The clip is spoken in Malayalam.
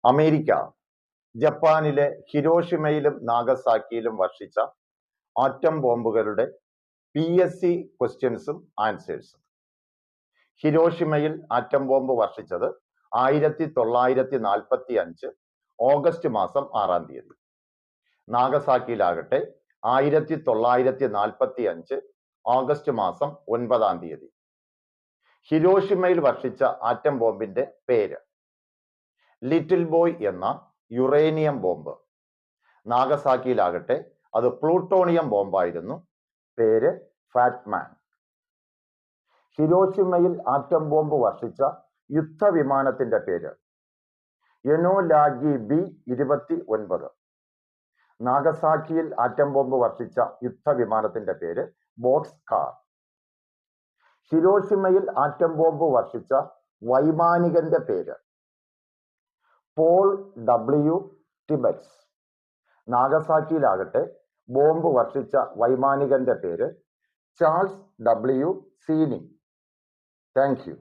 അമേരിക്ക ജപ്പാനിലെ ഹിരോഷിമയിലും നാഗസാക്കിയിലും വർഷിച്ച ആറ്റം ബോംബുകളുടെ PSC ക്വസ്റ്റ്യൻസും ആൻസേഴ്സും. ഹിരോഷിമയിൽ ആറ്റം ബോംബ് വർഷിച്ചത് 1945 ഓഗസ്റ്റ് മാസം 6-ാം തീയതി. നാഗസാക്കിയിലാകട്ടെ 1945 ഓഗസ്റ്റ് മാസം 9-ാം തീയതി. ഹിരോഷിമയിൽ വർഷിച്ച ആറ്റം ബോംബിന്റെ പേര് ലിറ്റിൽ ബോയ് എന്ന യുറേനിയം ബോംബ്. നാഗസാക്കിയിലാകട്ടെ അത് പ്ലൂട്ടോണിയം ബോംബായിരുന്നു. പേര് ഫാറ്റ്മാൻ. ഹിരോഷിമയിൽ ആറ്റം ബോംബ് വർഷിച്ച യുദ്ധവിമാനത്തിന്റെ പേര് എനോലാഗി B-29. നാഗസാക്കിയിൽ ആറ്റം ബോംബ് വർഷിച്ച യുദ്ധവിമാനത്തിന്റെ പേര് ബോക്സ് കാർ. ഹിരോഷിമയിൽ ആറ്റം ബോംബ് വർഷിച്ച വൈമാനികന്റെ പേര് പോൾ W. ടിബറ്റ്സ്. നാഗസാക്കിയിലാകട്ടെ ബോംബ് വർഷിച്ച വൈമാനികന്റെ പേര് Charles W. Sweeney. Thank U.